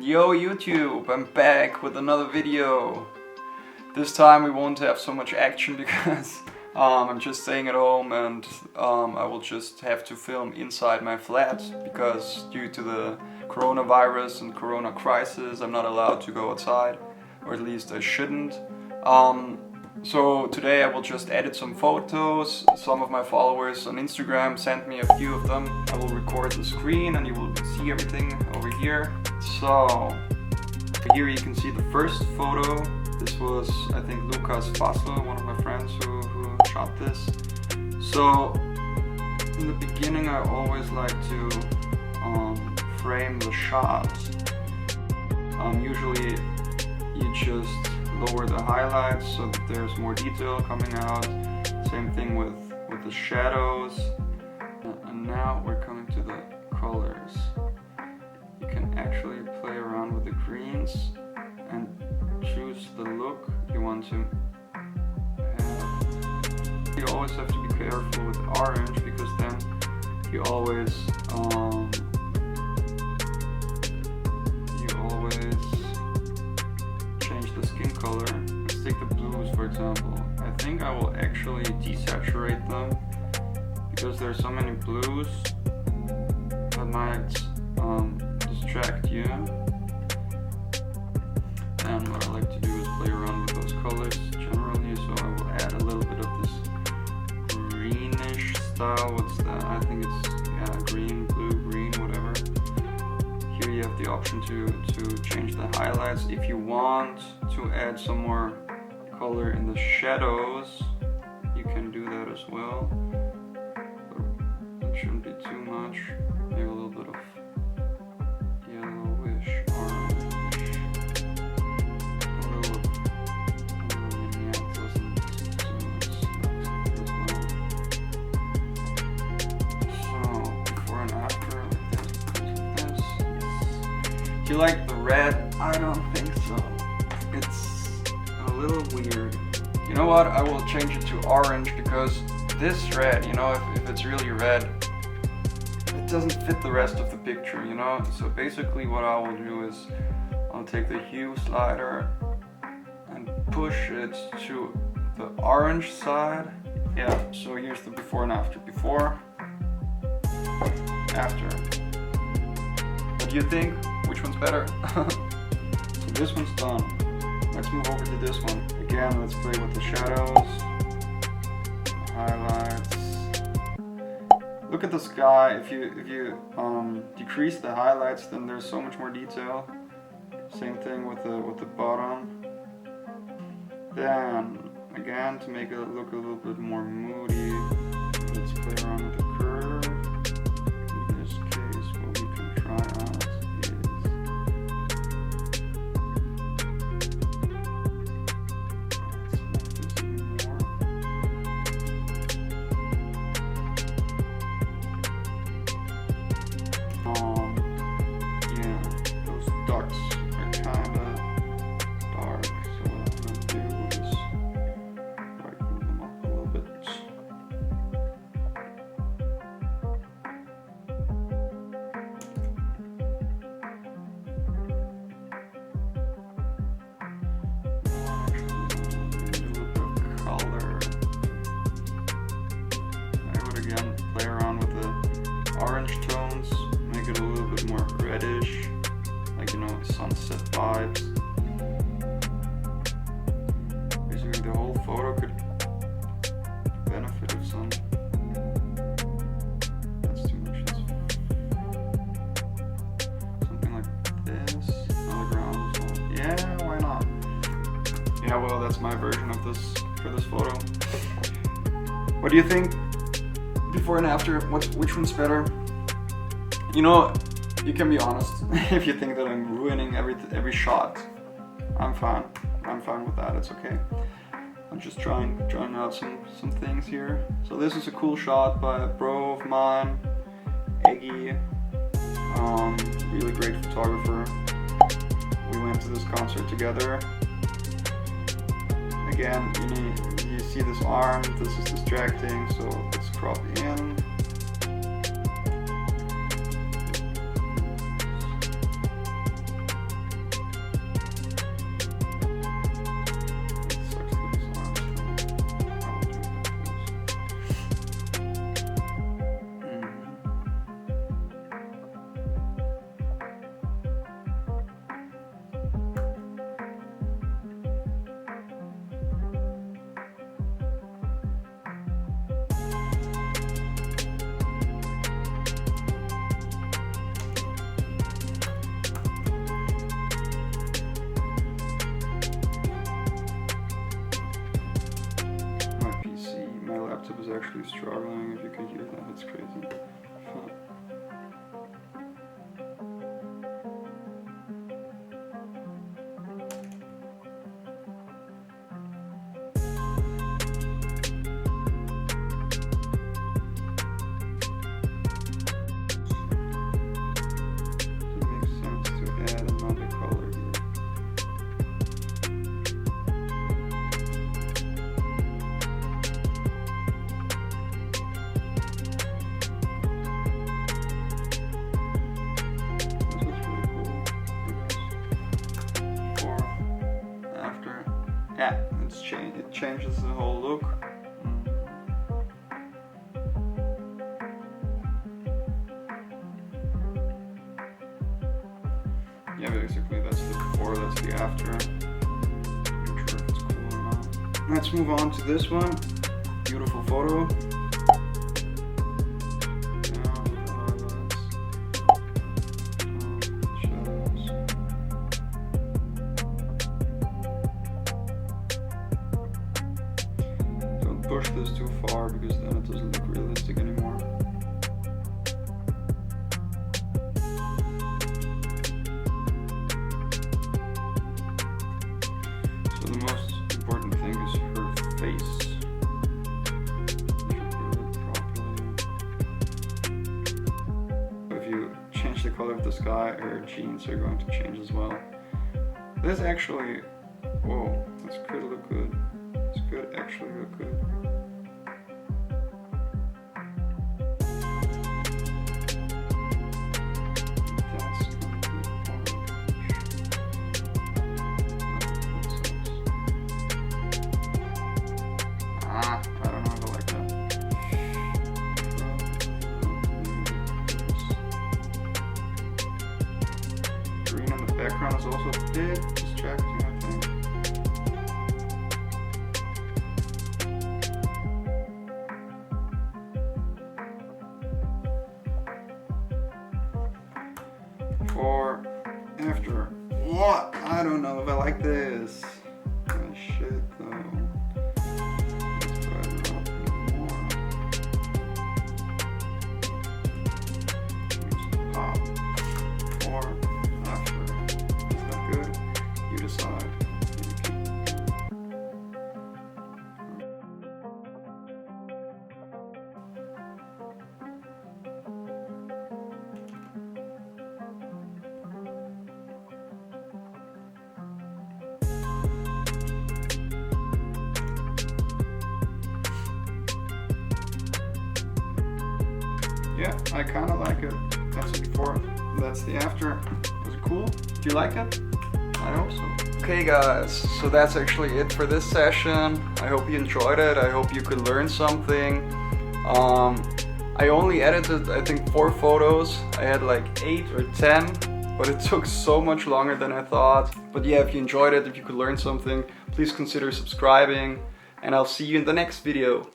Yo YouTube, I'm back with another video. This time we won't have so much action because I'm just staying at home and I will just have to film inside my flat because due to the coronavirus and corona crisis I'm not allowed to go outside, or at least I shouldn't. So today I will just edit some photos. Some of my followers on Instagram sent me a few of them. I will record the screen and you will see everything over here. So here you can see the first photo. This was, I think, Lucas Fassler, one of my friends who shot this. So in the beginning I always like to frame the shot. Usually you just lower the highlights so that there's more detail coming out. Same thing with the shadows. And now we're coming to the colors. You can actually play around with the greens and choose the look you want to have. You always have to be careful with orange because then you always change the skin color. Let's take the blues for example. I think I will actually desaturate them because there's so many blues that might distract you. And what I like to do is play around with those colors generally, so I will add a little bit of this greenish style. What's that? I think it's green, blue, green, whatever. Here you have the option to change the highlights. If you want to add some more color in the shadows, you can do that as well. But it shouldn't be too much. Maybe a little bit of yellowish, orange. So before and after, like this. Do you like the red? I don't think so. It's a little weird. You know what? I will change it to orange because this red, you know, if it's really red, it doesn't fit the rest of the picture, you know? So basically what I will do is I'll take the hue slider and push it to the orange side. Yeah, so here's the before and after. Before, after. What do you think? Which one's better? So this one's done. Let's move over to this one. Again, let's play with the shadows, highlights. Look at the sky. If you decrease the highlights, then there's so much more detail. Same thing with the bottom. Then again, to make it look a little bit more moody, let's play around with the curve. In this case, what we can try out is ducks are kinda dark, so what I'm gonna do is brighten them up a little bit. Do a bit of color. I would again play around with the orange tones, make it a little bit more reddish. Like, you know, sunset vibes. Basically the whole photo could benefit of some. That's too much. Something like this. On the ground as well. Yeah, why not? Yeah, well, that's my version of this for this photo. What do you think? Before and after, which one's better? You know, you can be honest. If you think that I'm ruining every shot, I'm fine. I'm fine with that. It's okay. I'm just trying out some things here. So this is a cool shot by a bro of mine, Eggy. Really great photographer. We went to this concert together. Again, you see this arm. This is distracting. So let's crop in. actually struggling. If you can hear that, it's crazy. Yeah, it changes the whole look. Yeah, basically that's the before, that's the after. I'm sure if it's cool or not. Let's move on to this one. Beautiful photo. Push this too far because then it doesn't look realistic anymore. So the most important thing is her face. If you change the color of the sky, her jeans are going to change as well. This actually, whoa, this could look good. This could actually look good. Background is also a bit distracting, I think. For after, what? I don't know if I like this. Oh shit though. Let's brighten it up even more. Choose pop. For you decide. Yeah, I kind of like it. That's the before, that's the after. Was it cool? Do you like it? I hope so. Okay guys, so that's actually it for this session. I hope you enjoyed it. I hope you could learn something. I only edited, I think, 4 photos. I had like 8 or 10, but it took so much longer than I thought. But yeah, if you enjoyed it, if you could learn something, please consider subscribing, and I'll see you in the next video.